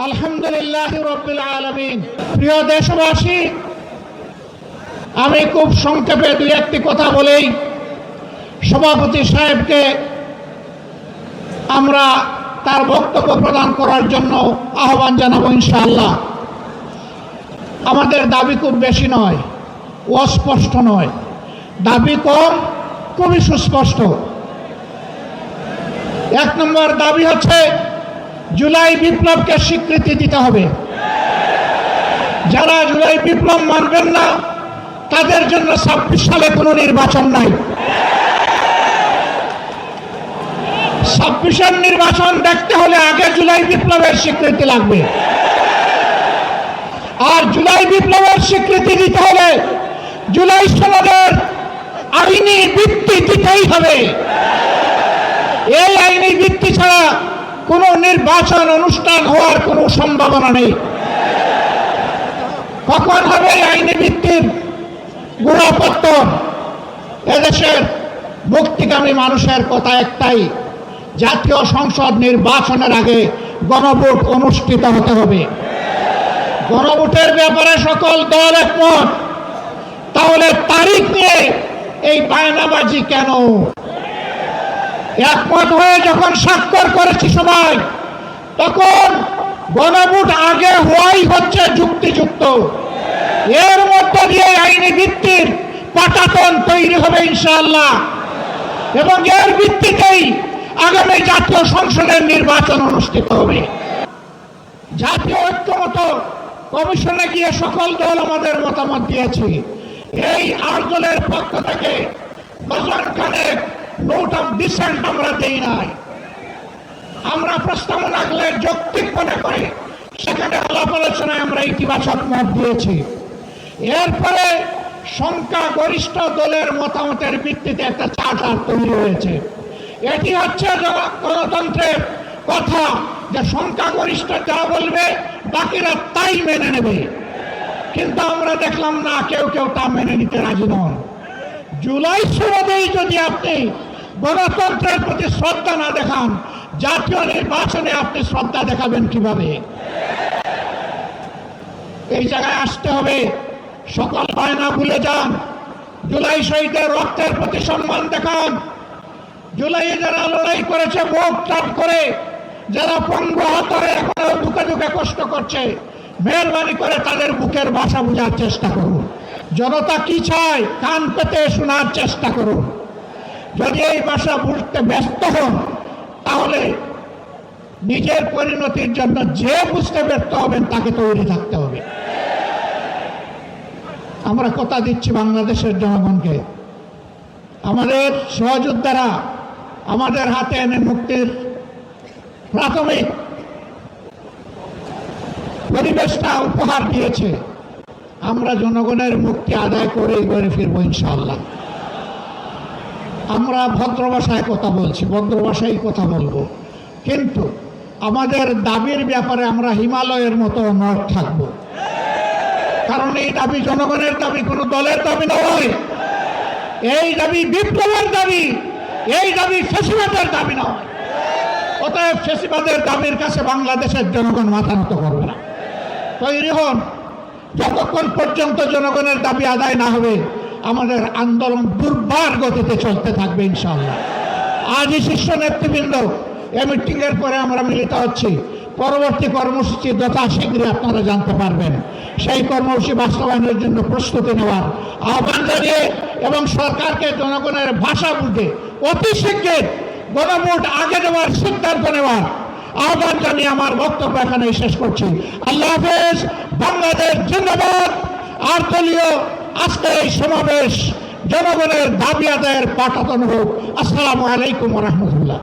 আলহামদুলিল্লাহ রাব্বিল আলামিন। প্রিয় দেশবাসী, আমি খুব সংক্ষেপে দুই একটি কথা বলেই সভাপতি সাহেবকে আমরা তার বক্তব্য প্রদান করার জন্য আহ্বান জানাবো ইনশাআল্লাহ। আমাদের দাবি খুব বেশি নয়, অস্পষ্ট নয়, দাবি কম, খুবই সুস্পষ্ট। এক নম্বর দাবি হচ্ছে জুলাই বিপ্লবকে স্বীকৃতি দিতে হবে। যারা জুলাই বিপ্লব মানবেন না তাদের জন্য 26 সালে কোনো নির্বাচন নাই। 26-এর নির্বাচন দেখতে হলে আগে জুলাই বিপ্লবের স্বীকৃতি লাগবে। আর জুলাই বিপ্লবের স্বীকৃতি দিতে হলে জুলাই সনদের আইনি ভিত্তি দিতেই হবে। এই আইনি ভিত্তি ছাড়া কোনো নির্বাচন অনুষ্ঠান হওয়ার কোনো সম্ভাবনা নেই। কখন হবে আইনি ভিত্তির গোড়াপত্তন? এদেশের মুক্তিকামী মানুষের কথা একটাই, জাতীয় সংসদ নির্বাচনের আগে গণভোট অনুষ্ঠিত হতে হবে। গণভোটের ব্যাপারে সকল দল একমত, তাহলে তারিখ নিয়ে এই বায়নাবাজি কেন? একমত হয়ে যখন স্বাক্ষর করেছি সবাই, তখন গণভোট আগে হওয়াই হচ্ছে যুক্তিযুক্ত। এর মধ্যে দিয়ে আইনি ভিত্তির পাটাতন তৈরি হবে ইনশাআল্লাহ, এবং এর ভিত্তিতেই আগামী জাতীয় সংসদের নির্বাচন অনুষ্ঠিত হবে। জাতীয় ঐক্যমত কমিশনে গিয়ে সকল দল আমাদের মতামত দিয়েছি। এই 8 দলের পক্ষ থেকে বছরখানেক নোট অফ ডিসেন্ট আমরা দেই নাই। আমরা প্রস্তাবনা রাখলে যৌক্তিক মনে করে সেখানে আলাপ আলোচনায় আমরা ইতিবাচক মত দিয়েছি। এরপরে সংখ্যাগরিষ্ঠ দলের মতামতের ভিত্তিতে একটা চার্টার তৈরি হয়েছে। এটি হচ্ছে গণতন্ত্রের কথা, যে সংখ্যাগরিষ্ঠ যা বলবে বাকিরা তাই মেনে নেবে। কিন্তু আমরা দেখলাম না, কেউ কেউ তা মেনে নিতে রাজি নন। জুলাই সনদেই যদি আপনি গণতন্ত্রের প্রতি শ্রদ্ধা না দেখান, জাতীয় নির্বাচনে আপনি শ্রদ্ধা দেখাবেন কিভাবে? এই জায়গায় আসতে হবে। সকল বায়না ভুলে যান। জুলাই শহীদের রক্তের প্রতি সম্মান দেখান। জুলাই যারা লড়াই করেছে বুক টাপ করে, যারা পঙ্গু আহত হয়ে এখনো বুকে বুকে কষ্ট করছে, মেহরবানি করে তাদের বুকের ভাষা বোঝার চেষ্টা করুন। জনতা কি চায় কান পেতে শোনার চেষ্টা করুন। যদি এই ভাষা বুঝতে ব্যস্ত হন, তাহলে নিজের পরিণতির জন্য যে বুঝতে ব্যর্থ হবেন তাকে তৈরি থাকতে হবে। আমরা কথা দিচ্ছি বাংলাদেশের জনগণকে, আমাদের সহযোদ্ধারা আমাদের হাতে এনে মুক্তির প্রাথমিক পরিবেশটা উপহার দিয়েছে। আমরা জনগণের মুক্তি আদায় করে ঘরে ফিরবো ইনশাআল্লাহ। আমরা ভদ্র ভাষায় কথা বলছি, ভদ্র ভাষায় কথা বলবো, কিন্তু আমাদের দাবির ব্যাপারে আমরা হিমালয়ের মতো অনড় থাকব। কারণ এই দাবি জনগণের দাবি, কোনো দলের দাবি নয়। এই দাবি বিপ্লবের দাবি, এই দাবি ফ্যাসিবাদের দাবি নয়। অতএব ফ্যাসিবাদের দাবির কাছে বাংলাদেশের জনগণ মাথা নত করবে না। তৈরি হন। যতক্ষণ পর্যন্ত জনগণের দাবি আদায় না হবে, আমাদের আন্দোলন দুর্বার গতিতে চলতে থাকবে ইনশাআল্লাহ। আজই শীর্ষ নেতৃবৃন্দ এই মিটিংয়ের পরে আমরা মিলিত হচ্ছি। পরবর্তী কর্মসূচি যথাশীঘ্রই আপনারা জানতে পারবেন। সেই কর্মসূচি বাস্তবায়নের জন্য প্রস্তুতি নেওয়ার আহ্বান জানিয়ে এবং সরকারকে জনগণের ভাষা বুঝে অতি শীঘ্র গণভোট আগে দেওয়ার সিদ্ধান্ত নেওয়ার আহ্বান জানিয়ে আমার বক্তব্য এখানে শেষ করছি। আল্লাহ হাফেজ। বাংলাদেশ জিন্দাবাদ। আর দলীয় আজকে এই সমাবেশ জনগণের দাবি আদায়ের পাঠাতন হোক। আসসালামু আলাইকুম ওয়া রাহমাতুল্লাহ।